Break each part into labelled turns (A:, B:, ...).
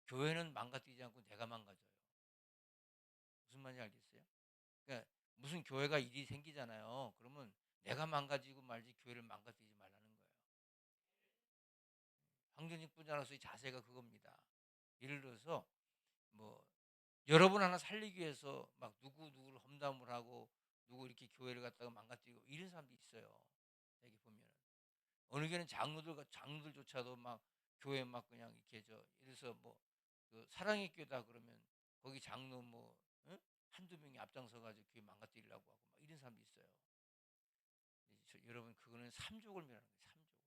A: 교회는 망가뜨리지 않고 내가 망가져요. 무슨 말인지 알겠어요? 그러니까 무슨 교회가 일이 생기잖아요. 그러면 내가 망가지고 말지 교회를 망가뜨리지 말라는 거예요. 황전직분자로서의 자세가 그겁니다. 예를 들어서 뭐 여러분 하나 살리기 위해서 막 누구를 험담을 하고 누구 이렇게 교회를 갖다가 망가뜨리고 이런 사람도 있어요. 여기 보면은 어느 교회는 장로들조차도 막 교회 막 그냥 이렇게 이래서 뭐그 사랑의 교회다 그러면 거기 장로 뭐 응? 한두 명이 앞장서 가지고 교회 망가뜨리려고 하고 막 이런 사람도 있어요. 여러분 그거는 삼족을 말하는 거예요. 삼족을.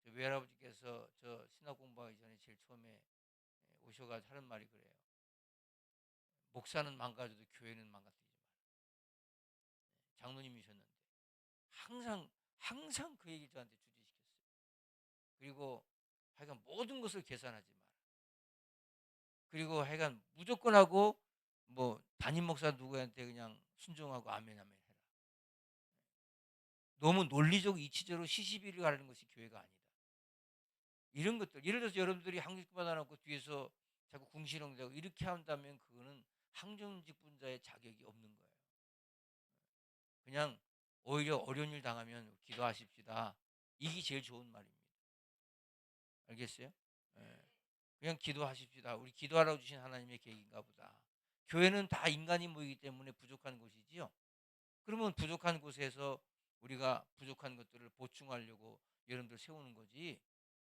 A: 저 외할아버지께서 저 신학 공부하기 전에 제일 처음에 오셔가지고 하는 말이 그래요. 목사는 망가져도 교회는 망가뜨리지 마라. 장로님이셨는데 항상 그 얘기 저한테 주지시켰어요. 그리고 하여간 모든 것을 계산하지 마라. 그리고 하여간 무조건 하고 뭐 담임 목사 누구한테 그냥 순종하고 아멘 아멘 해라. 너무 논리적 이치적으로 시시비를 가르는 것이 교회가 아니다. 이런 것들 예를 들어서 여러분들이 항직 받아놓고 뒤에서 자꾸 궁시렁대고 이렇게 한다면 그거는 항정직분자의 자격이 없는 거예요. 그냥 오히려 어려운 일 당하면 기도하십시다. 이게 제일 좋은 말입니다. 알겠어요? 예. 그냥 기도하십시다. 우리 기도하라고 주신 하나님의 계획인가 보다. 교회는 다 인간이 모이기 때문에 부족한 곳이지요. 그러면 부족한 곳에서 우리가 부족한 것들을 보충하려고 여러분들 세우는 거지.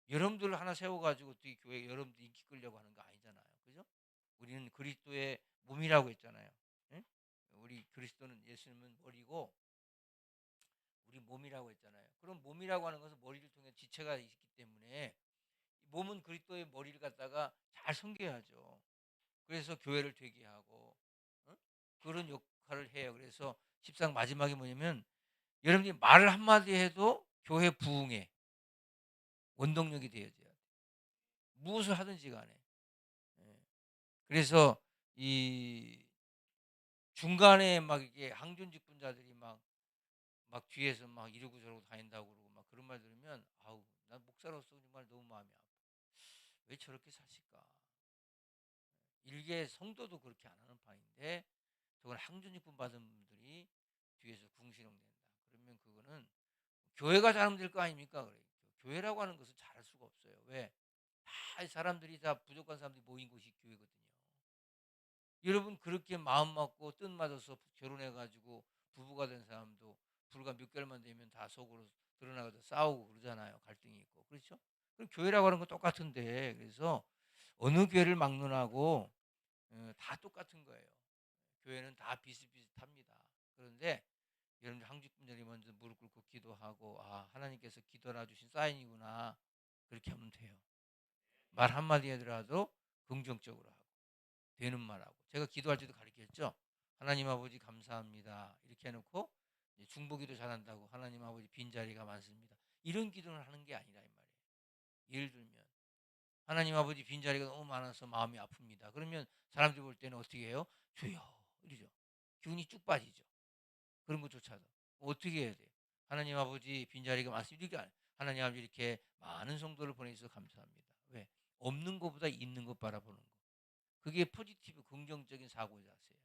A: 여러분들 하나 세워가지고 어떻게 교회 여러분들 인기 끌려고 하는 거 아니잖아요. 그죠? 우리는 그리스도의 몸이라고 했잖아요. 예? 우리 그리스도는 예수님은 머리고 우리 몸이라고 했잖아요. 그럼 몸이라고 하는 것은 머리를 통해 지체가 있기 때문에 몸은 그리스도의 머리를 갖다가 잘 섬겨야죠. 그래서 교회를 되게 하고 어? 그런 역할을 해요. 그래서 14장 마지막에 뭐냐면 여러분이 말을 한마디 해도 교회 부흥에 원동력이 되어져야 돼. 무엇을 하든지 간에. 예. 그래서 이 중간에 막 이게 항존직분자들이 막 뒤에서 막 이러고 저러고 다닌다고 그러고 막 그런 말 들으면 아우 난 목사로서 정말 너무 마음이 아파. 왜 저렇게 사실까? 일개 성도도 그렇게 안 하는 판인데 저건 항존직분 받은 분들이 뒤에서 궁시렁댄다. 그러면 그거는 교회가 잘못될 거 아닙니까? 그래. 교회라고 하는 것은 잘할 수가 없어요. 왜? 다 사람들이 다 부족한 사람들이 모인 곳이 교회거든요. 여러분 그렇게 마음 먹고 뜻 맞아서 결혼해가지고 부부가 된 사람도 불과 몇 개월만 되면 다 속으로 드러나가서 싸우고 그러잖아요. 갈등이 있고 그렇죠? 그럼 교회라고 하는 건 똑같은데 그래서 어느 교회를 막론하고 다 똑같은 거예요. 교회는 다 비슷비슷합니다. 그런데 여러분들 항직분들이 먼저 무릎 꿇고 기도하고 아 하나님께서 기도나 주신 사인이구나 그렇게 하면 돼요. 말 한마디 하더라도 긍정적으로 하고 되는 말하고 제가 기도할 때도 가르쳤죠. 하나님 아버지 감사합니다 이렇게 해놓고 중보기도 잘한다고 하나님 아버지 빈자리가 많습니다 이런 기도를 하는 게 아니라 이 말이에요. 예를 들면 하나님 아버지 빈자리가 너무 많아서 마음이 아픕니다 그러면 사람들이 볼 때는 어떻게 해요? 주여 이러죠. 기운이 쭉 빠지죠. 그런 것조차도 어떻게 해야 돼? 하나님 아버지 빈자리가 많습니다. 이렇게 하나님 아버지 이렇게 많은 성도를 보내주셔서 감사합니다. 왜? 없는 것보다 있는 것 바라보는 거. 그게 포지티브 긍정적인 사고 자세예요.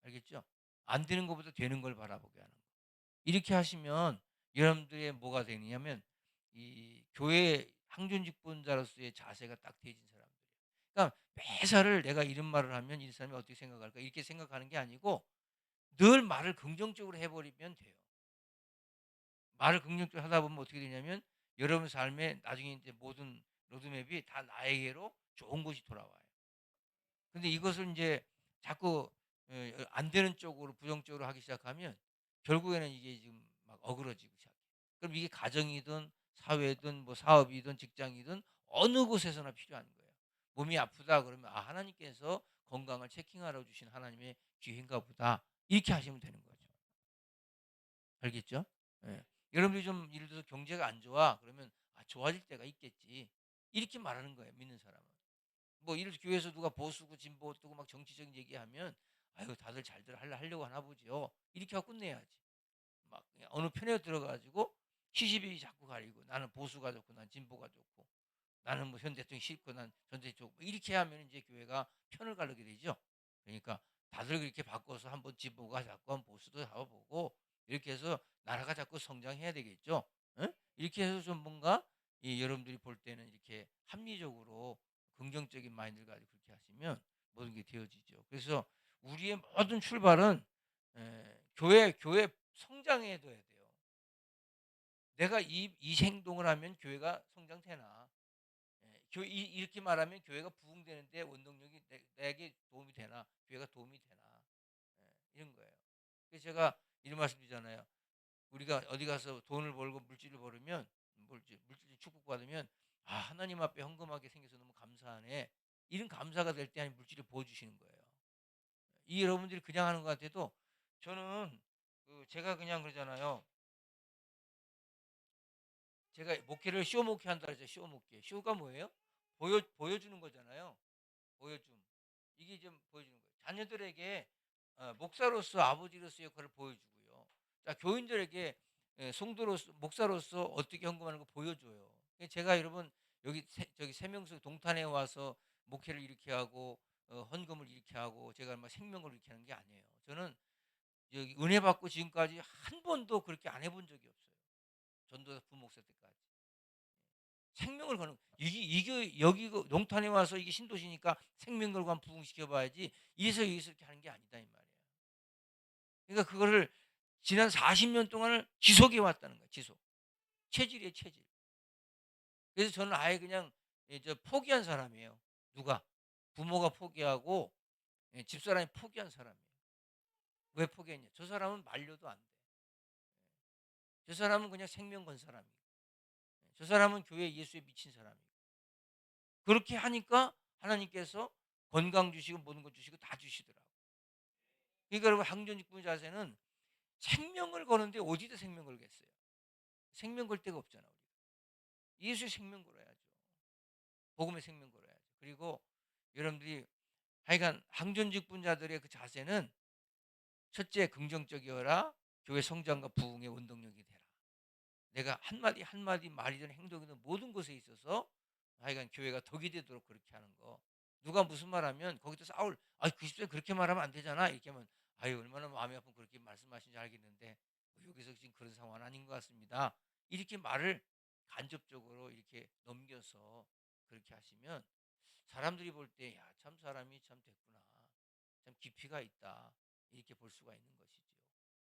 A: 알겠죠? 안 되는 것보다 되는 걸 바라보게 하는 거. 이렇게 하시면 여러분들의 뭐가 되느냐면 이 교회 항존직분자로서의 자세가 딱 되진 사람들이에요. 그러니까 매사를 내가 이런 말을 하면 이 사람이 어떻게 생각할까 이렇게 생각하는 게 아니고 늘 말을 긍정적으로 해버리면 돼요. 말을 긍정적으로 하다 보면 어떻게 되냐면 여러분 삶에 나중에 이제 모든 로드맵이 다 나에게로 좋은 것이 돌아와요. 근데 이것을 이제 자꾸 안 되는 쪽으로 부정적으로 하기 시작하면 결국에는 이게 지금 막 어그러지기 시작해요. 그럼 이게 가정이든 사회든 뭐 사업이든 직장이든 어느 곳에서나 필요한 거예요. 몸이 아프다 그러면 아 하나님께서 건강을 체킹하러 주신 하나님의 기회인가 보다 이렇게 하시면 되는 거죠. 알겠죠? 예. 여러분들이 좀 예를 들어서 경제가 안 좋아 그러면 아 좋아질 때가 있겠지 이렇게 말하는 거예요. 믿는 사람은. 뭐 이를 교회에서 누가 보수고 진보 어고 막 정치적인 얘기하면 아유 다들 잘들 하려고 하나 보죠. 이렇게 하고 끝내야지. 막 그냥 어느 편에 들어가지고 시시비 자꾸 가리고 나는 보수가 좋고 난 진보가 좋고 나는 뭐 현 대통령이 싫고 난 전 대통령이 좋고 이렇게 하면 이제 교회가 편을 가르게 되죠. 그러니까 다들 그렇게 바꿔서 한번 진보가 자꾸 한번 보수도 잡아보고 이렇게 해서 나라가 자꾸 성장해야 되겠죠. 응? 이렇게 해서 좀 뭔가 여러분들이 볼 때는 이렇게 합리적으로 긍정적인 마인드를 가지고 그렇게 하시면 모든 게 되어지죠. 그래서 우리의 모든 출발은 교회 성장해 둬야 돼요. 내가 이 행동을 하면 교회가 성장되나? 이렇게 말하면 교회가 부흥되는데 원동력이 내게 도움이 되나? 교회가 도움이 되나? 이런 거예요. 그래서 제가 이런 말씀드리잖아요. 우리가 어디 가서 돈을 벌고 물질을 벌으면 물질 축복받으면 아 하나님 앞에 헌금하게 생겨서 너무 감사하네. 이런 감사가 될 때 아니 물질을 부어주시는 거예요. 이 여러분들이 그냥 하는 것 같아도 저는 제가 그냥 그러잖아요. 제가 목회를 쇼 목회 한다 그랬죠. 쇼 목회. 쇼가 뭐예요? 보여주는 거잖아요. 보여줌. 이게 좀 보여주는 거예요. 자녀들에게 목사로서 아버지로서 역할을 보여주고요. 자, 교인들에게 성도로서 목사로서 어떻게 헌금하는 거 보여줘요. 제가 여러분 여기 저기 세명수 동탄에 와서 목회를 이렇게 하고 헌금을 이렇게 하고 제가 막 생명을 이렇게 하는 게 아니에요. 저는 여기 은혜 받고 지금까지 한 번도 그렇게 안 해본 적이 없어요. 전도사 부목사 때까지. 생명을 거는 이게 여기 농탄에 와서 이게 신도시니까 생명 걸고 한 부흥시켜 봐야지 이래서 여기서 이렇게 하는 게 아니다 이 말이에요. 그러니까 그거를 지난 40년 동안을 지속해 왔다는 거예요. 지속. 체질이에요, 체질. 그래서 저는 아예 그냥 포기한 사람이에요. 누가? 부모가 포기하고 집사람이 포기한 사람이에요. 왜 포기했냐? 저 사람은 말려도 안 돼. 저 사람은 그냥 생명 건 사람이고. 저 사람은 교회 예수에 미친 사람이고. 그렇게 하니까 하나님께서 건강 주시고 모든 것 주시고 다 주시더라고요. 그러니까 여러분 항존직분 자세는 생명을 거는데 어디다 생명 걸겠어요? 생명 걸 데가 없잖아. 우리가. 예수의 생명 걸어야죠. 복음의 생명 걸어야죠. 그리고 여러분들이 하여간 항존직분자들의 그 자세는 첫째 긍정적이어라. 교회 성장과 부흥의 원동력이 되라. 내가 한마디 한마디 말이든 행동이든 모든 것에 있어서 하여간 교회가 덕이 되도록 그렇게 하는 거. 누가 무슨 말하면 거기서 싸울 그 집사님 그렇게 말하면 안 되잖아 이렇게 하면 아유 얼마나 마음이 아프면 그렇게 말씀하시는지 알겠는데 여기서 지금 그런 상황은 아닌 것 같습니다. 이렇게 말을 간접적으로 이렇게 넘겨서 그렇게 하시면 사람들이 볼 때 야 참 사람이 참 됐구나 참 깊이가 있다 이렇게 볼 수가 있는 것이죠.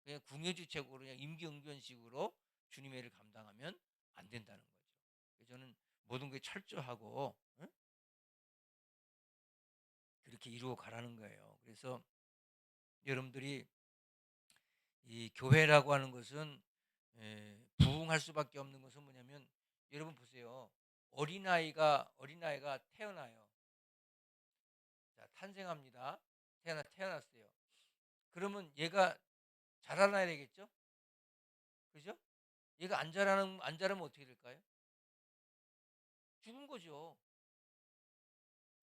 A: 그냥 궁예주책으로 그냥 임기응변식으로 주님의 일을 감당하면 안 된다는 거죠. 그래서 저는 모든 게 철저하고 응? 그렇게 이루어 가라는 거예요. 그래서 여러분들이 이 교회라고 하는 것은 부흥할 수밖에 없는 것은 뭐냐면 여러분 보세요. 어린아이가 태어나요. 자, 탄생합니다. 태어났어요. 그러면 얘가 자라나야 되겠죠? 그죠? 얘가 안 자라면 어떻게 될까요? 죽은 거죠.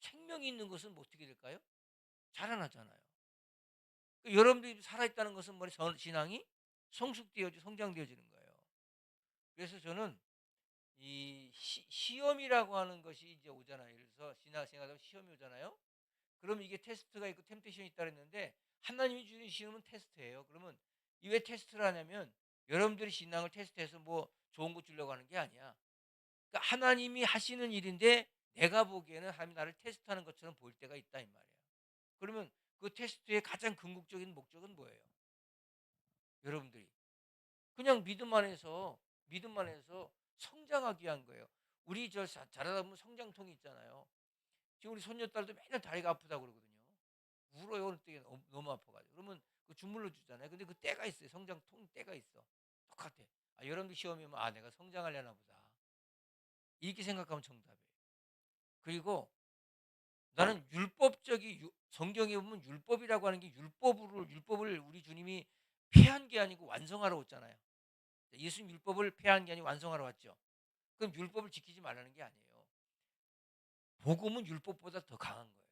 A: 생명이 있는 것은 뭐 어떻게 될까요? 자라나잖아요. 여러분들이 살아있다는 것은 뭐래? 신앙이 성장되어지는 거예요. 그래서 저는 이 시험이라고 하는 것이 이제 오잖아요. 예를 들어서 신앙생활하면 시험이 오잖아요. 그럼 이게 테스트가 있고 템테이션이 있다 그랬는데 하나님이 주는 시험은 테스트예요. 그러면 이 왜 테스트를 하냐면 여러분들이 신앙을 테스트해서 뭐 좋은 거 주려고 하는 게 아니야. 그러니까 하나님이 하시는 일인데 내가 보기에는 하나님이 나를 테스트하는 것처럼 보일 때가 있다 이 말이에요. 그러면 그 테스트의 가장 궁극적인 목적은 뭐예요? 여러분들이 그냥 믿음 안에서 성장하기 위한 거예요. 우리 자라다 보면 성장통이 있잖아요. 지금 우리 손녀딸도 맨날 다리가 아프다고 그러거든요. 울어요. 어느 때 너무 아파가지고. 그러면 그 주물러 주잖아요. 근데 그 때가 있어요. 성장통 때가 있어. 똑같아. 여러분들 시험이 오면 내가 성장하려나 보다. 이렇게 생각하면 정답이에요. 그리고 나는 성경에 보면 율법이라고 하는 게 율법을 우리 주님이 폐한 게 아니고 완성하러 왔잖아요. 예수님 율법을 폐한 게 아니고 완성하러 왔죠. 그럼 율법을 지키지 말라는 게 아니에요. 복음은 율법보다 더 강한 거예요.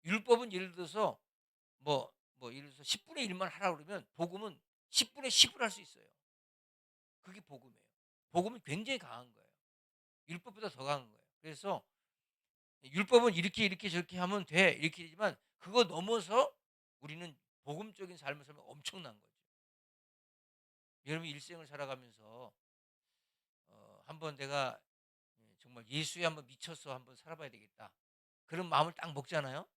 A: 율법은 예를 들어서 예를 들어서 10분의 1만 하라 그러면 복음은 10분의 10을 할 수 있어요. 그게 복음이에요. 복음은 굉장히 강한 거예요. 율법보다 더 강한 거예요. 그래서 율법은 이렇게 이렇게 저렇게 하면 돼 이렇게 되지만 그거 넘어서 우리는 복음적인 삶을 살면 엄청난 거죠. 여러분 일생을 살아가면서 한번 내가 정말 예수에 한번 미쳐서 한번 살아봐야 되겠다. 그런 마음을 딱 먹잖아요.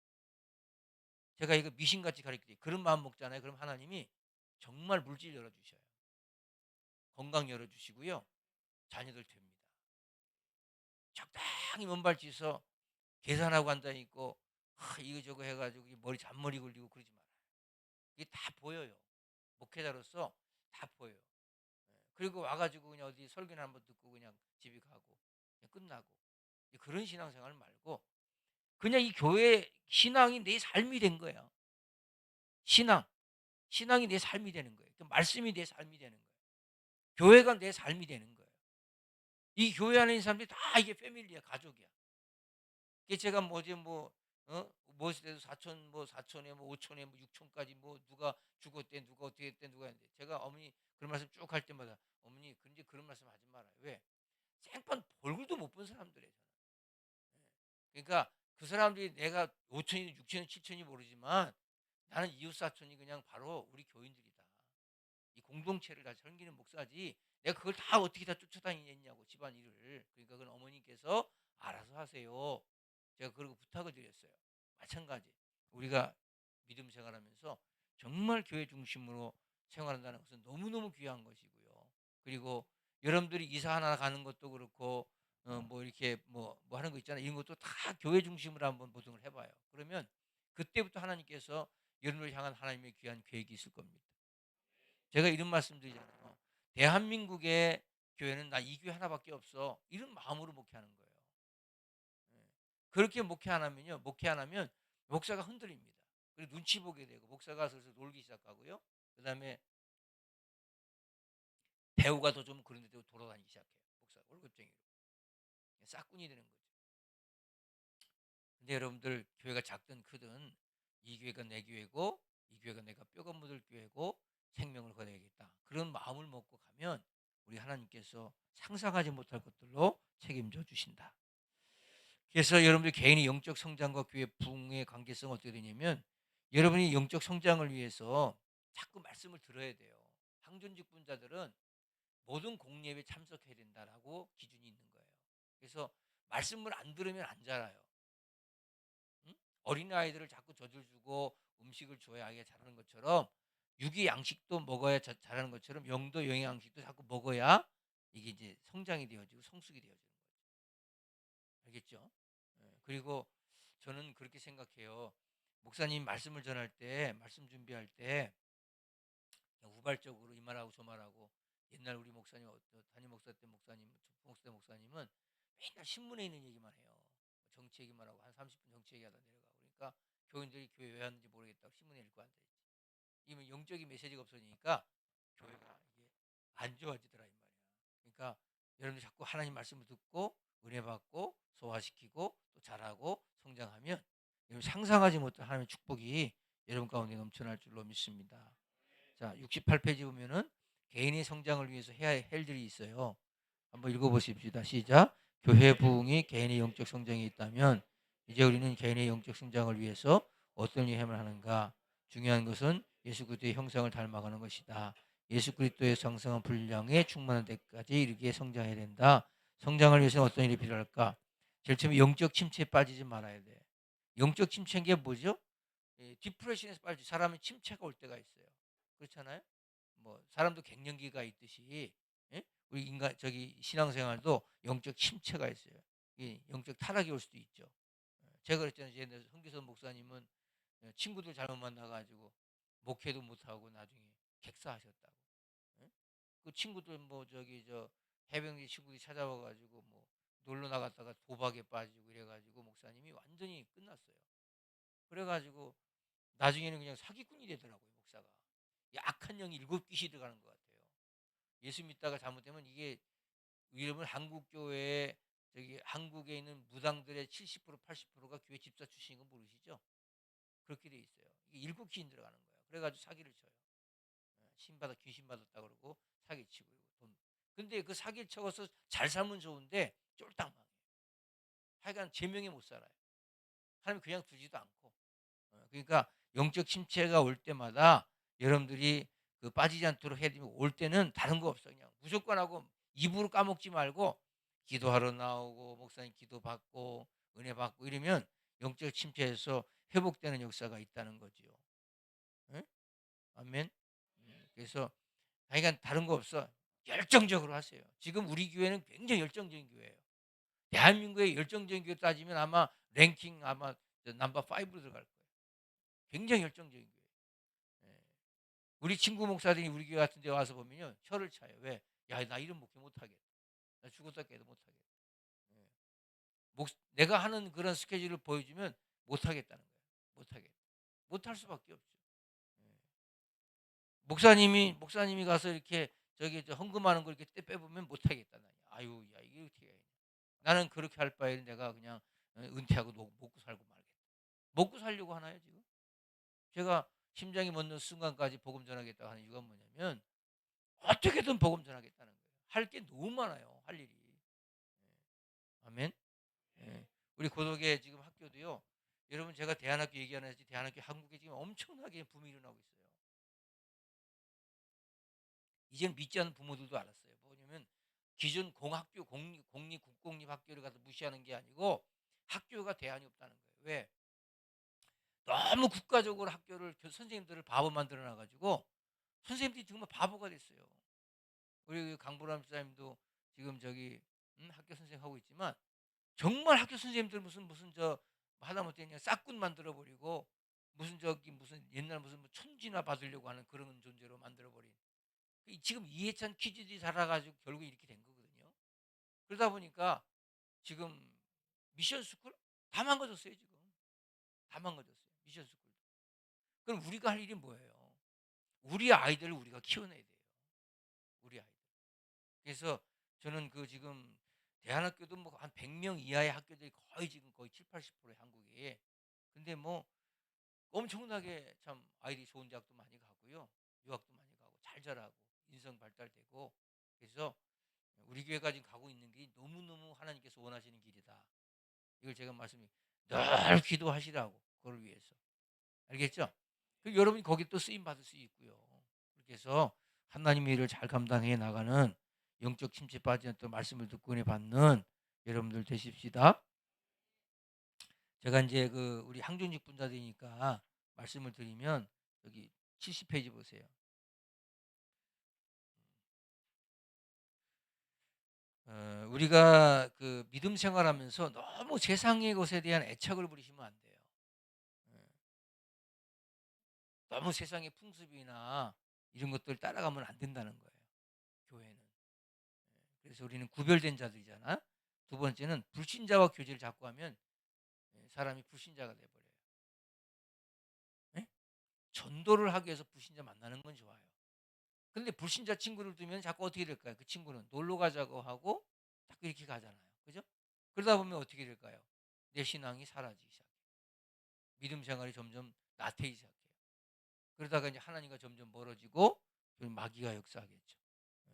A: 제가 이거 미신같이 가르치지 그런 마음 먹잖아요. 그럼 하나님이 정말 물질 열어주셔요. 건강 열어주시고요. 자녀들 됩니다. 적당히 먼발치서 계산하고 앉아있고 이거 저거 해가지고 머리 잔머리 굴리고 그러지 말아요. 이게 다 보여요. 목회자로서 다 보여요. 그리고 와가지고 그냥 어디 설교나 한번 듣고 그냥 집에 가고 그냥 끝나고 그런 신앙생활 말고 그냥 이 교회 신앙이 내 삶이 된 거야. 신앙이 내 삶이 되는 거예요. 그 말씀이 내 삶이 되는 거예요. 교회가 내 삶이 되는 거예요. 이 교회 안에 있는 사람들이 다 이게 패밀리야, 가족이야. 이게 제가 뭐지 무엇이 돼도 사촌 뭐 사촌에 뭐 오촌에 뭐 육촌까지 뭐 누가 죽었대 누가 어떻게 했대 누가 했는데 제가 어머니 그런 말씀 쭉 할 때마다 어머니 그런지 그런 말씀 하지 말아요. 왜? 생판 얼굴도 못 본 사람들이에요. 저는. 그러니까 그 사람들이 내가 5천이 6천이 7천이 모르지만 나는 이웃 사촌이 그냥 바로 우리 교인들이다. 이 공동체를 다 섬기는 목사지 내가 그걸 다 어떻게 다 쫓아다니겠냐고 집안 일을. 그러니까 그건 어머니께서 알아서 하세요. 제가 그러고 부탁을 드렸어요. 마찬가지 우리가 믿음 생활하면서 정말 교회 중심으로 생활한다는 것은 너무너무 귀한 것이고요. 그리고 여러분들이 이사 하나 가는 것도 그렇고 뭐 이렇게 뭐 하는 거 있잖아요. 이런 것도 다 교회 중심으로 한번 모든걸 해봐요. 그러면 그때부터 하나님께서 여러분을 향한 하나님의 귀한 계획이 있을 겁니다. 제가 이런 말씀 드리잖아요. 대한민국의 교회는 나 이 교회 하나밖에 없어. 이런 마음으로 목회하는 거예요. 예. 그렇게 목회 안 하면 목사가 흔들립니다. 그리고 눈치 보게 되고 목사가 슬슬 놀기 시작하고요. 그다음에 배우가 더 좀 그런 데 돌아다니기 시작해요. 목사 월급쟁이로. 싹군이 되는 거죠. 근데 여러분들 교회가 작든 크든 이 교회가 내 교회고 이 교회가 내가 뼈가 묻을 교회고 생명을 걸어야겠다. 그런 마음을 먹고 가면 우리 하나님께서 상상하지 못할 것들로 책임져 주신다. 그래서 여러분들 개인의 영적 성장과 교회 부흥의 관계성은 어떻게 되냐면 여러분이 영적 성장을 위해서 자꾸 말씀을 들어야 돼요. 항존직분자들은 모든 공예에 참석해야 된다라고 기준이 있는 거예요. 그래서 말씀을 안 들으면 안 자라요. 응? 어린아이들을 자꾸 젖을 주고 음식을 줘야 아이가 자라는 것처럼 육의 양식도 먹어야 자라는 것처럼 영도 영의 양식도 자꾸 먹어야 이게 이제 성장이 되어지고 성숙이 되어지는 거죠. 알겠죠? 그리고 저는 그렇게 생각해요. 목사님 말씀을 전할 때 말씀 준비할 때 우발적으로 이 말하고 저 말하고 옛날 우리 목사님 담임 목사 때 목사님 목사 때 목사님은 맨날 신문에 있는 얘기만 해요. 정치 얘기만 하고 한 30분 정치 얘기하다 내려가고 그러니까 교인들이 교회 왜 왔는지 모르겠다고 신문에 읽고 앉아있지. 이면 영적인 메시지가 없어지니까 교회가 이게 안 좋아지더라 이 말이야. 그러니까 여러분들 자꾸 하나님 말씀을 듣고 은혜 받고 소화시키고 또 잘하고 성장하면 여러분 상상하지 못한 하나님의 축복이 여러분 가운데 넘쳐날 줄로 믿습니다. 자, 68페이지 보면은 개인의 성장을 위해서 해야 할 일들이 있어요. 한번 읽어보십시다. 시작. 교회 부흥이 개인의 영적 성장에 있다면 이제 우리는 개인의 영적 성장을 위해서 어떤 일을 하는가? 중요한 것은 예수 그리스도의 형상을 닮아가는 것이다. 예수 그리스도의 성성한 분량에 충만한 데까지 이르게 성장해야 된다. 성장을 위해서 어떤 일이 필요할까? 제일 처음에 영적 침체에 빠지지 말아야 돼. 영적 침체인 게 뭐죠? 디프레션에서 빠지 사람은 침체가 올 때가 있어요. 그렇잖아요? 뭐 사람도 갱년기가 있듯이 예? 우리 인간 저기 신앙생활도 영적 침체가 있어요. 영적 타락이 올 수도 있죠. 제가 그랬잖아요. 옛날에 흥기선 목사님은 친구들 잘못 만나가지고 목회도 못하고 나중에 객사하셨다고. 예? 그 친구들 뭐 저기 저 해병대 친구들이 찾아와가지고 뭐 놀러 나갔다가 도박에 빠지고 이래가지고 목사님이 완전히 끝났어요. 그래가지고 나중에는 그냥 사기꾼이 되더라고요 목사가. 악한 영이 7귀신 들어가는 것 같아요. 예수 믿다가 잘못되면 이게 여러분 한국 교회에 저기 한국에 있는 무당들의 70% 80%가 교회 집사 출신인 거 모르시죠? 그렇게 돼 있어요. 이게 7귀신 들어가는 거예요. 그래가지고 사기를 쳐요. 신받아 귀신 받았다 그러고 사기치고 돈. 근데 그 사기를 쳐서 잘 살면 좋은데 쫄딱 망해요. 하여간 제명에 못 살아요. 하나님이 그냥 두지도 않고. 그러니까 영적 침체가 올 때마다 여러분들이 그 빠지지 않도록 해야 되면, 올 때는 다른 거 없어. 그냥 무조건 하고 입으로 까먹지 말고 기도하러 나오고 목사님 기도 받고 은혜 받고 이러면 영적 침체에서 회복되는 역사가 있다는 거지요. 응? 아멘. 그래서 하여간 다른 거 없어. 열정적으로 하세요. 지금 우리 교회는 굉장히 열정적인 교회예요. 대한민국의 열정적인 교회 따지면 아마 랭킹 아마 넘버 5로 들어갈 거예요. 굉장히 열정적인 교회. 예. 우리 친구 목사들이 우리 교회 같은 데 와서 보면요, 혀를 차요. 왜? 야, 나 이런 목회 못하겠다. 나 죽었다 깨도 못하겠다. 예. 내가 하는 그런 스케줄을 보여주면 못하겠다는 거예요. 못하겠다. 못할 수밖에 없죠. 예. 목사님이 가서 이렇게 저기 헌금하는 걸 이렇게 빼보면 못하겠다. 아유, 야, 이게 어떻게 해. 나는 그렇게 할 바에는 내가 그냥 은퇴하고 먹고 살고 말겠다. 먹고 살려고 하나요, 지금? 제가 심장이 멎는 순간까지 복음 전하겠다고 하는 이유가 뭐냐면, 어떻게든 복음 전하겠다는 거예요. 할 게 너무 많아요. 할 일이. 아멘. 예. 우리 고독의 지금 학교도요. 여러분, 제가 대안학교 얘기하는 지 대안학교 한국에 지금 엄청나게 붐이 일어나고 있어요. 이제는 믿지 않는 부모들도 알았어요. 뭐냐면 기존 공학교 공립 국공립 학교를 가서 무시하는 게 아니고 학교가 대안이 없다는 거예요. 왜? 너무 국가적으로 학교를 선생님들을 바보 만들어 놔가지고 선생님들이 정말 바보가 됐어요. 우리 강보람 집사님도 지금 저기 학교 선생 하고 있지만, 정말 학교 선생님들 무슨 저 하다못해 그냥 싹군 만들어 버리고 무슨 저기 무슨 옛날 무슨 뭐 천지나 받으려고 하는 그런 존재로 만들어 버린, 지금 이해찬 퀴즈들이 살아가지고 결국 이렇게 된 거거든요. 그러다 보니까 지금 미션 스쿨 다 망가졌어요. 지금 다 망가졌어요. 미션 스쿨도. 그럼 우리가 할 일이 뭐예요? 우리 아이들을 우리가 키워내야 돼요. 우리 아이들. 그래서 저는 그 지금 대안학교도 뭐 한 100명 이하의 학교들이 거의 지금 거의 7, 80%의 한국에. 근데 뭐 엄청나게 참 아이들이 좋은 대학도 많이 가고요. 유학도 많이 가고 잘 자라고 인성 발달되고. 그래서 우리 교회가 지금 가고 있는 길이 너무너무 하나님께서 원하시는 길이다. 이걸 제가 늘 기도하시라고, 그걸 위해서. 알겠죠? 여러분이 거기 또 쓰임 받을 수 있고요. 그렇게 해서 하나님의 일을 잘 감당해 나가는, 영적 침체 빠지는 또 말씀을 듣고 은혜 받는 여러분들 되십시다. 제가 이제 그 우리 항존직 분자되니까 말씀을 드리면, 여기 70페이지 보세요. 우리가 그 믿음 생활하면서 너무 세상의 것에 대한 애착을 부리시면 안 돼요. 예. 너무 세상의 풍습이나 이런 것들 따라가면 안 된다는 거예요. 교회는. 그래서 우리는 구별된 자들이잖아. 두 번째는 불신자와 교제를 자꾸 하면 사람이 불신자가 돼버려요. 예? 전도를 하기 위해서 불신자 만나는 건 좋아요. 근데 불신자 친구를 두면 자꾸 어떻게 될까요? 그 친구는 놀러 가자고 하고 자꾸 이렇게 가잖아요. 그죠? 그러다 보면 어떻게 될까요? 내 신앙이 사라지기 시작해요. 믿음 생활이 점점 나태해지기 시작해요. 그러다가 이제 하나님과 점점 멀어지고 마귀가 역사하겠죠. 예.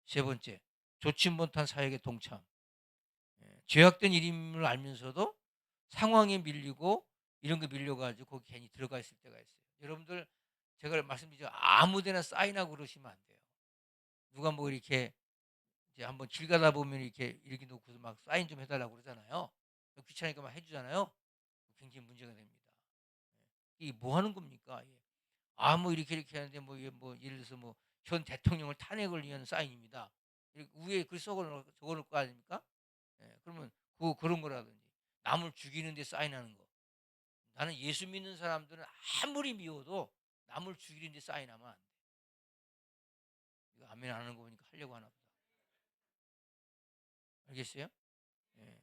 A: 세 번째, 좋지 못한 사역의 동참. 죄악된 일임을 알면서도 상황에 밀리고 이런 거 밀려가지고 거기 괜히 들어가 있을 때가 있어요. 여러분들, 제가 말씀드리죠. 아무데나 사인하고 그러시면 안 돼요. 누가 뭐 이렇게 이제 한번 길 가다 보면 이렇게 놓고서 막 사인 좀 해달라고 그러잖아요. 귀찮으니까 막 해주잖아요. 굉장히 문제가 됩니다. 이게 뭐 하는 겁니까? 뭐 이렇게 하는데 뭐 예를 들어서 뭐 현 대통령을 탄핵을 위한 사인입니다. 이렇게 위에 글 적어놓을 거 아닙니까? 그러면 그런 거라든지 남을 죽이는 데 사인하는 거. 나는 예수 믿는 사람들은 아무리 미워도 남을 죽이는 데 사인하면 안 돼. 이거 아멘 안 하는 거 보니까 하려고 하나 보다. 알겠어요? 예.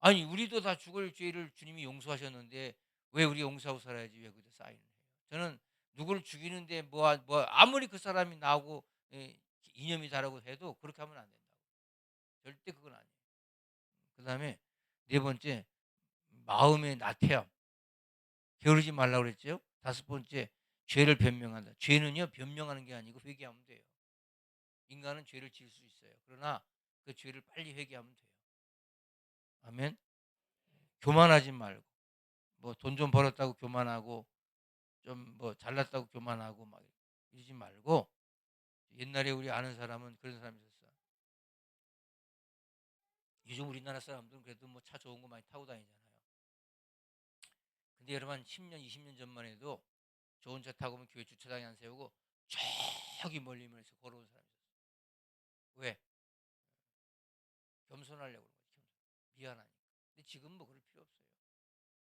A: 아니, 우리도 다 죽을 죄를 주님이 용서하셨는데 왜 우리 용서하고 살아야지 왜 거기다 사인을 해요? 저는 누구를 죽이는데 아무리 그 사람이 나하고 이념이 다르고 해도 그렇게 하면 안 된다고. 절대 그건 아니에요. 그 다음에 네 번째, 마음의 나태함. 게으르지 말라고 그랬죠. 다섯 번째, 죄를 변명한다. 죄는요 변명하는 게 아니고 회개하면 돼요. 인간은 죄를 지을 수 있어요. 그러나 그 죄를 빨리 회개하면 돼요. 아멘. 교만하지 말고 뭐 돈 좀 벌었다고 교만하고 좀 뭐 잘났다고 교만하고 막 이러지 말고 옛날에 우리 아는 사람은 그런 사람이 있었어요. 요즘 우리나라 사람들은 그래도 뭐 차 좋은 거 많이 타고 다니잖아요. 근데 여러분 한 10년, 20년 전만 해도 좋은 차 타고 오면 교회 주차장에 안 세우고 저기 멀리면서 걸어온 사람이 있었어요. 왜? 겸손하려고 그런 거지. 미안하니까. 근데 지금 뭐 그럴 필요 없어요.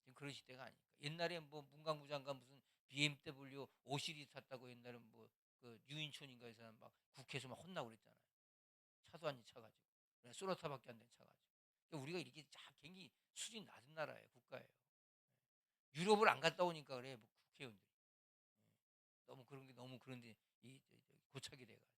A: 지금 그런 시대가 아니니까. 옛날에 뭐 문광부 장관 무슨 BMW 5시리즈 탔다고 옛날에 뭐 그 유인촌인가에서 막 국회에서 막 혼나고 그랬잖아요. 차도 안 차가지고. 그냥 소나타밖에 안 된 차가지고. 그러니까 우리가 이렇게 굉장히 수준이 낮은 나라예요. 국가예요. 유럽을 안 갔다 오니까 그래. 뭐 국회의원들이. 너무 그런 게 너무 그런데 고착이 돼가지고.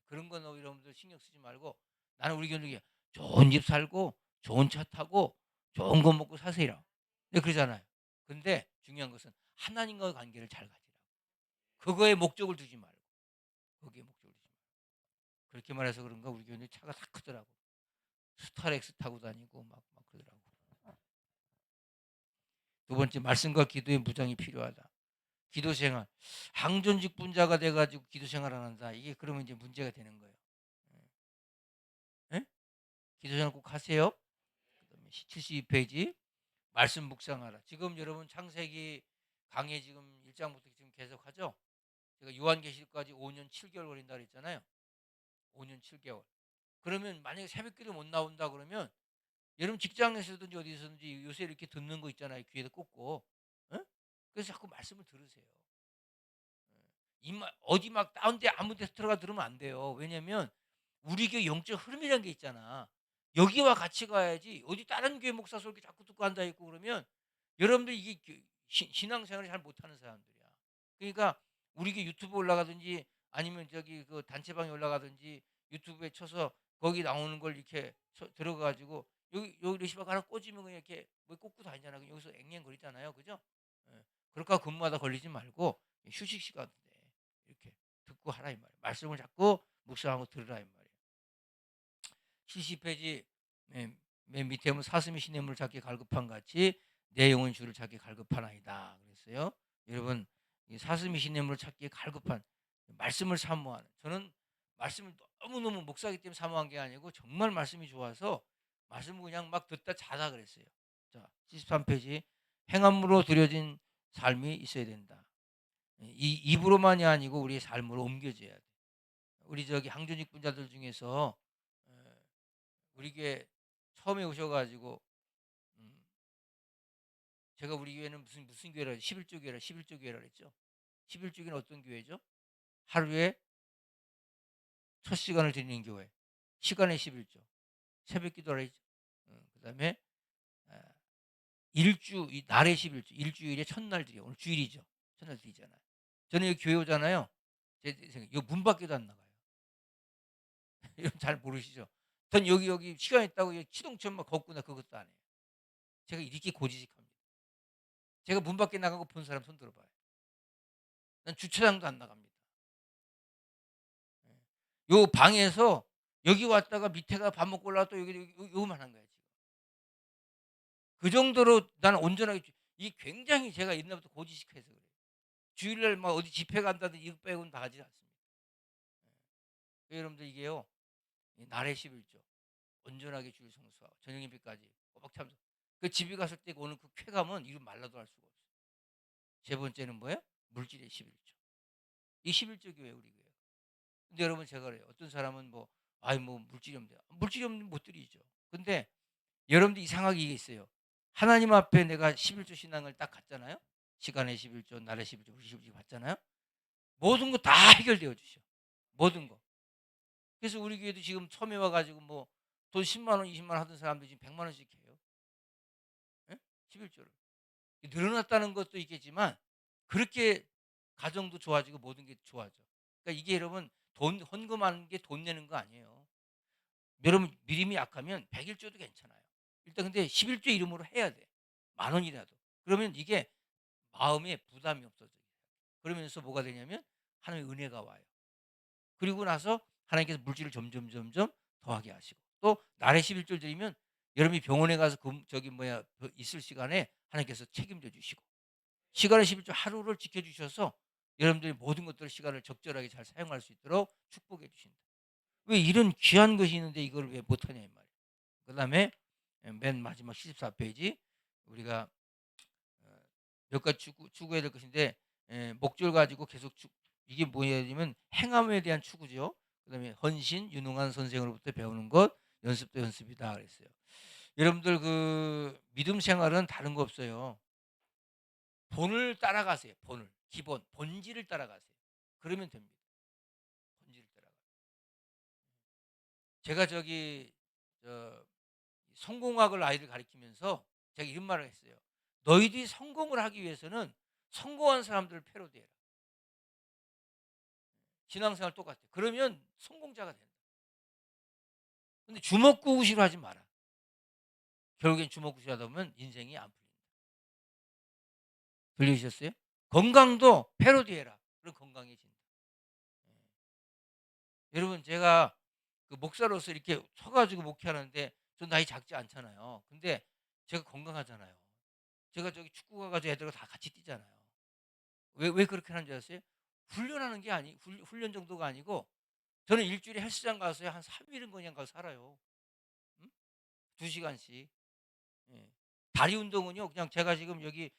A: 그런 건 여러분들 신경 쓰지 말고 나는 우리 교육이 좋은 집 살고 좋은 차 타고 좋은 거 먹고 사세요. 네, 그러잖아요. 근데 중요한 것은 하나님과의 관계를 잘 가지라고. 그거에 목적을 두지 말고. 거기에 목적을 두지 말고. 그렇게 말해서 그런가 우리 교육이 차가 다 크더라고. 스타렉스 타고 다니고 막 그러더라고. 두 번째 말씀과 기도의 무장이 필요하다. 기도 생활. 항존직분자가 돼가지고 기도 생활 안 한다. 이게 그러면 이제 문제가 되는 거예요. 예? 기도 생활 꼭 하세요. 그다음에 72페이지 말씀 묵상하라. 지금 여러분 창세기 강의 지금 1장부터 지금 계속하죠. 제가 요한계시까지 5년 7개월 걸린다 그랬잖아요. 5년 7개월. 그러면 만약에 새벽기도 못 나온다 그러면 여러분 직장에서든지 어디서든지 요새 이렇게 듣는 거 있잖아요. 귀에다 꽂고. 어? 그래서 자꾸 말씀을 들으세요. 어디 막 다운데 아무 데서 들어가 들으면 안 돼요. 왜냐면 우리 교회 영적 흐름이라는 게 있잖아. 여기와 같이 가야지 어디 다른 교회 목사 소리 자꾸 듣고 앉아 있고 그러면 여러분들 이게 신앙생활을 잘 못하는 사람들이야. 그러니까 우리 교회 유튜브 올라가든지 아니면 저기 그 단체방에 올라가든지 유튜브에 쳐서 거기 나오는 걸 이렇게 들어가가지고 여기 레시박 하나 꽂으면 그냥 이렇게 뭐 꽂고 다니잖아. 여기서 앵앵거리잖아요. 그죠? 예. 그러니까 근무하다 걸리지 말고 휴식 시간 때 이렇게 듣고 하라 이 말이야. 말씀을 자꾸 묵상하고 들으라 이 말이야. 70페이지 맨 밑에 보면 사슴이 시냇물을 찾기 갈급한 같이 내 영혼 주를 찾기 갈급하나이다 그랬어요. 여러분 사슴이 시냇물을 찾기 갈급한 말씀을 사모하는 저는 말씀을 너무너무 목사기 때문에 사모한 게 아니고 정말 말씀이 좋아서 말씀을 그냥 막 듣다 자다 그랬어요. 자 73페이지 행함으로 드려진 삶이 있어야 된다. 이 입으로만이 아니고 우리의 삶으로 옮겨져야 돼. 우리 저기 항존직 분자들 중에서 우리 교회 처음에 오셔가지고 제가 우리 교회는 무슨 교회라 11조 교회라 11조 교회라 그랬죠. 11조 교회는 어떤 교회죠? 하루에 첫 시간을 드리는 교회. 시간에 11조. 새벽 기도라 했죠. 그다음에 날에 11조. 일주일에 첫날 드려. 오늘 주일이죠. 첫날 드리잖아요. 저는 여기 교회 오잖아요. 제 생각 이 문 밖에도 안 나가요. 여러분 잘 모르시죠? 전 여기 시간 있다고 치동천만 걷고 나 그것도 안 해요. 제가 이렇게 고지식합니다. 제가 문 밖에 나가고 본 사람 손 들어봐요. 난 주차장도 안 나갑니다. 요 방에서 여기 왔다가 밑에가 밥 먹고 올라가 또 요만 한 거야 지금. 그 정도로 나는 온전하게 이 굉장히 제가 옛날부터 고지식해서 그래요. 주일날 막 어디 집회 간다든지 이거 빼고는 다 하지 않습니다. 여러분들 이게요 날의 11조 온전하게 주일 성수하고 저녁 예배까지 꼬박 참석. 그 집에 갔을 때 오는 그 쾌감은 이루 말라도 할 수가 없어요. 세 번째는 뭐예요? 물질의 11조. 이 11조 교회 우리 교회. 근데 여러분 제가 그래요. 어떤 사람은 뭐 아이 뭐 물질이 없는데 물질이 없는 못 드리죠. 근데 여러분들 이상하게 이게 있어요. 하나님 앞에 내가 11조 신앙을 딱 갖잖아요. 시간의 11조, 날의 11조, 우리 11조 받잖아요. 모든 거 다 해결되어 주셔. 모든 거. 그래서 우리 교회도 지금 처음에 와가지고 뭐 돈 10만 원, 20만 원 하던 사람들이 지금 100만 원씩 해요. 예? 11조를. 늘어났다는 것도 있겠지만 그렇게 가정도 좋아지고 모든 게 좋아져. 그러니까 이게 여러분 돈 헌금하는 게 돈 내는 거 아니에요. 여러분 믿음이 약하면 100일조도 괜찮아요. 일단 근데 11조 이름으로 해야 돼. 만 원이라도. 그러면 이게 마음에 부담이 없어져요. 그러면서 뭐가 되냐면 하나님의 은혜가 와요. 그리고 나서 하나님께서 물질을 점점 더하게 하시고 또 날에 11조 드리면 여러분이 병원에 가서 있을 시간에 하나님께서 책임져 주시고 시간의 11조 하루를 지켜 주셔서 여러분들이 모든 것들을 시간을 적절하게 잘 사용할 수 있도록 축복해 주신다. 왜 이런 귀한 것이 있는데 이걸 왜 못하냐 이 말이에요. 그다음에 맨 마지막 74페이지 우리가 몇 가지 추구해야 될 것인데 목적을 가지고 계속 이게 뭐냐면 행함에 대한 추구죠. 그다음에 헌신, 유능한 선생으로부터 배우는 것, 연습도 연습이다 그랬어요. 여러분들 그 믿음 생활은 다른 거 없어요. 본을 따라가세요. 본을 기본 본질을 따라가세요. 그러면 됩니다. 본질을 따라가. 제가 저 성공학을 아이들 가르치면서 제가 이런 말을 했어요. 너희들이 성공을 하기 위해서는 성공한 사람들을 패러디해라. 신앙생활 똑같아요. 그러면 성공자가 된다. 근데 주먹구구시로 하지 마라. 결국엔 주먹구구시 하다 보면 인생이 안 풀린다. 들리셨어요? 건강도 패러디해라. 그럼 건강해진다. 여러분 제가 그 목사로서 이렇게 서가지고 목회하는데 저 나이 작지 않잖아요. 근데 제가 건강하잖아요. 제가 저기 축구 가가지고 애들과 다 같이 뛰잖아요. 왜 그렇게 하는 줄 아세요? 훈련하는 게 훈련 정도가 아니고 저는 일주일에 헬스장 가서 한 3일은 그냥 가서 살아요. 응? 2시간씩. 예. 다리 운동은요. 그냥 제가 지금 여기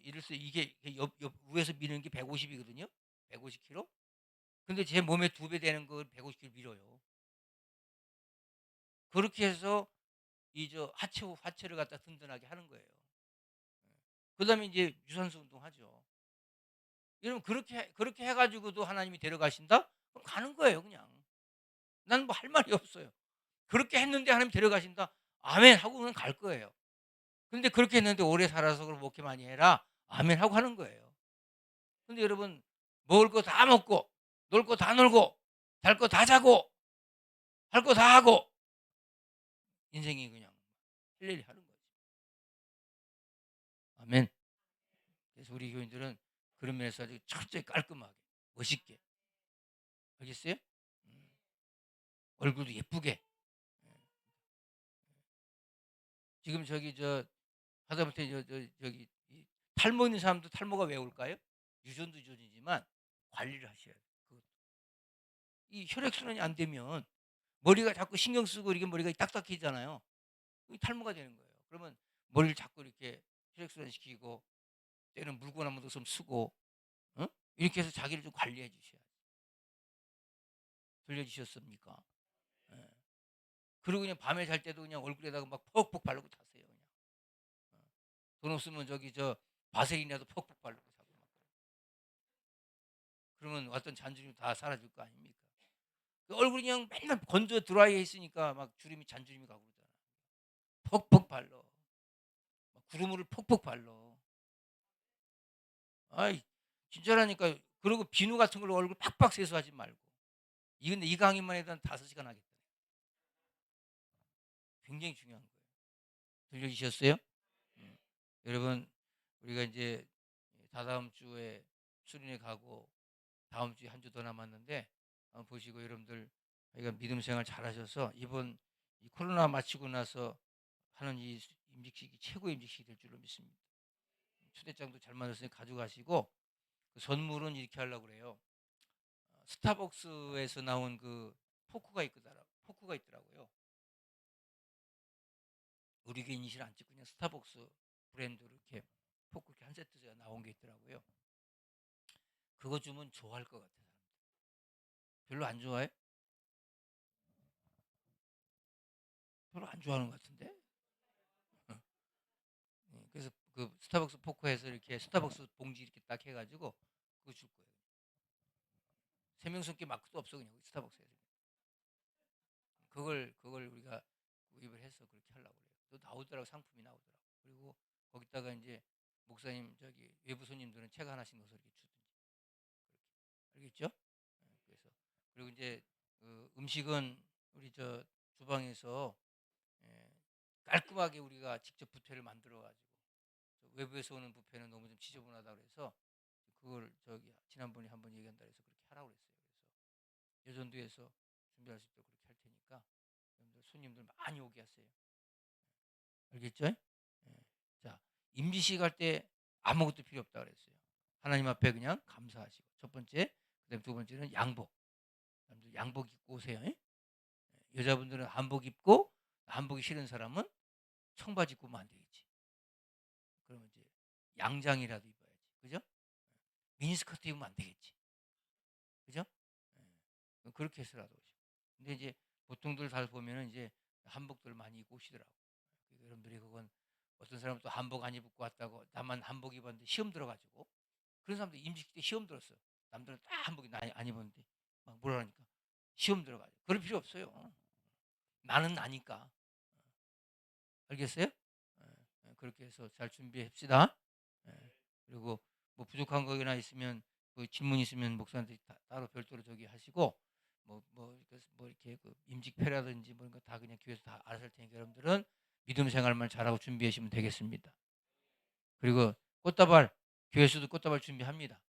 A: 이럴수 이게 옆 위에서 미는 게 150이거든요. 150kg. 근데 제 몸에 2배 되는 걸 150kg 밀어요. 그렇게 해서 이 하체를 갖다 든든하게 하는 거예요. 그다음에 이제 유산소 운동하죠. 여러분 그렇게 해가지고도 하나님이 데려가신다? 그럼 가는 거예요, 그냥. 난 뭐 할 말이 없어요. 그렇게 했는데 하나님 데려가신다? 아멘 하고 그냥 갈 거예요. 근데 그렇게 했는데 오래 살아서 그럼 목회 많이 해라? 아멘 하고 하는 거예요. 근데 여러분 먹을 거 다 먹고 놀 거 다 놀고 잘 거 다 자고 할 거 다 하고 인생이 그냥 할 일 하는 거죠. 아멘. 그래서 우리 교인들은 그런 면에서 아주 철저히 깔끔하게 멋있게 알겠어요? 음, 얼굴도 예쁘게. 지금 하다못해 탈모 있는 사람도 탈모가 왜 올까요? 유전도 유전이지만 관리를 하셔야 돼요. 이 혈액순환이 안 되면 머리가 자꾸 신경 쓰고 이게 머리가 딱딱해지잖아요. 탈모가 되는 거예요. 그러면 머리를 자꾸 이렇게 혈액순환 시키고 때는 물건 한번 더 좀 쓰고 어? 이렇게 해서 자기를 좀 관리해 주셔야 돼요. 들려주셨습니까? 예. 그리고 그냥 밤에 잘 때도 그냥 얼굴에다가 막 퍽퍽 바르고 자세요. 그냥. 어. 돈 없으면 바세린이라도 퍽퍽 바르고 자고 막. 그러면 왔던 잔주림 다 사라질 거 아닙니까? 그 얼굴이 그냥 맨날 건조 드라이해 있으니까 막 잔주림이 가고 그러잖아. 퍽퍽 발라. 막 구르물을 퍽퍽 발라. 아이 진짜라니까. 그리고 비누 같은 걸로 얼굴 팍팍 세수하지 말고. 근데 이 강의만 해도 한 5시간 하겠다. 굉장히 중요한 거예요. 들려주셨어요? 음. 여러분 우리가 이제 다다음 주에 수련회 가고 다음 주에 한 주 더 남았는데 한번 보시고 여러분들 믿음 생활 잘하셔서 이번 이 코로나 마치고 나서 하는 이 임직식이 최고의 임직식이 될 줄로 믿습니다. 초대장도 잘 만들었으니 가져가시고 그 선물은 이렇게 하려고 그래요. 스타벅스에서 나온 그 포크가 있더라고요. 우리 개인 이실 안 찍고 그냥 스타벅스 브랜드로 이렇게 포크 이렇게 한 세트가 나온 게 있더라고요. 그거 주면 좋아할 것 같아요. 별로 안 좋아해? 별로 안 좋아하는 것 같은데? 그래서 그 스타벅스 포크에서 이렇게 스타벅스 봉지 이렇게 딱 해가지고 그거 줄 거예요. 3명 숨기 마크도 없어 그냥 스타벅스에서. 그걸 우리가 구입을 해서 그렇게 하려고 그래요. 또 나오더라고 상품이 나오더라고. 그리고 거기다가 이제 목사님 외부 손님들은 책 하나씩 넣어서 이렇게 주든지. 그렇게. 알겠죠? 그래서 그리고 이제 음식은 우리 주방에서 예, 깔끔하게 우리가 직접 뷔페를 만들어 가지고 외부에서 오는 뷔페는 너무 좀 지저분하다 그래서 그걸 지난번에 한번 얘기한다 해서 그렇게 하라고 그랬어요. 그래서 여전도에서 준비할 수 있도록 그렇게 할 테니까 여러분들 손님들 많이 오게 하세요. 알겠죠? 예. 자, 임시식 할 때 아무것도 필요 없다 그랬어요. 하나님 앞에 그냥 감사하시고. 첫 번째, 그다음에 두 번째는 양복. 양복 입고 오세요. 예? 여자분들은 한복 입고, 한복이 싫은 사람은 청바지 입고 오면 안 되겠지. 그러면 이제 양장이라도 입어야지. 그죠? 미니스커트 입으면 안 되겠지. 그죠? 그렇게 해서라도 오시고. 근데 이제 보통들 다 보면은 이제 한복들 많이 입고 오시더라고. 여러분들이 그건 어떤 사람은 또 한복 안 입고 왔다고 나만 한복 입었는데 시험 들어가지고 그런 사람도 임직 때 시험 들었어. 남들은 다 한복이 안 입었는데 막 뭐라 하니까 시험 들어가지고 그럴 필요 없어요. 나는 나니까. 알겠어요? 그렇게 해서 잘 준비합시다. 그리고 뭐 부족한 거나 있으면 그 질문 있으면 목사한테 따로 별도로 저기 하시고 뭐 이렇게 그 임직표라든지 뭐 이런 거 다 그냥 교회에서 다 알아서 할 테니까 여러분들은 믿음 생활만 잘하고 준비하시면 되겠습니다. 그리고 꽃다발 교회에서도 꽃다발 준비합니다.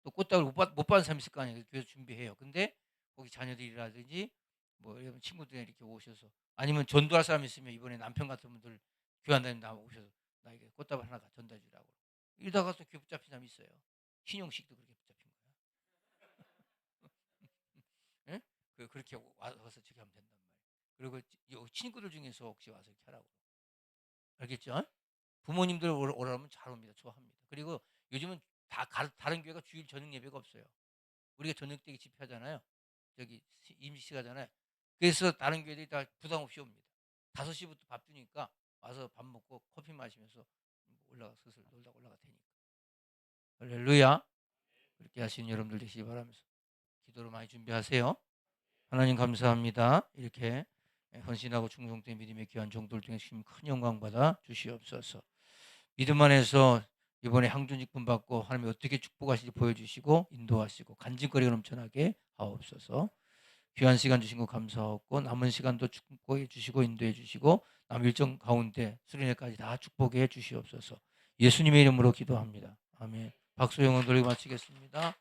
A: 또 꽃다발 못 받은 사람 있을 거 아니에요. 교회에서 준비해요. 근데 거기 자녀들이라든지 뭐 여러분 친구들이 이렇게 오셔서 아니면 전도할 사람 있으면 이번에 남편 같은 분들 교회 안 다니는 오셔서 나에게 꽃다발 하나 전달해 주라고. 이러다가 또 교회 붙잡힌 사람 있어요. 신용식도 그렇게 붙잡힌 거야. 예? 그렇게 와서 저기 하면 된단 말이에요. 그리고 친구들 중에서 혹시 와서 이렇게 하라고. 알겠죠? 부모님들 오라면 잘 옵니다. 좋아합니다. 그리고 요즘은 다른 교회가 주일 저녁 예배가 없어요. 우리가 저녁 때 집회하잖아요. 저기 임시식 하잖아요. 그래서 다른 교회들이 다 부담 없이 옵니다. 5시부터 밥 주니까 와서 밥 먹고 커피 마시면서 올라가 슬슬 놀다 올라가 테니까. 할렐루야. 그렇게 하시는 여러분들 되시기 바라면서 기도로 많이 준비하세요. 하나님 감사합니다. 이렇게 헌신하고 충성된 믿음의 귀한 종도를 통해 주신 큰 영광 받아 주시옵소서. 믿음 안에서 이번에 항준직분 받고 하나님이 어떻게 축복하실지 보여주시고 인도하시고 간증거리가 넘쳐나게 하옵소서. 귀한 시간 주신 거 감사하고 남은 시간도 축복해 주시고 인도해 주시고 남 일정 가운데 수련회까지 다 축복해 주시옵소서. 예수님의 이름으로 기도합니다. 아멘. 박수 영원 돌리고 마치겠습니다.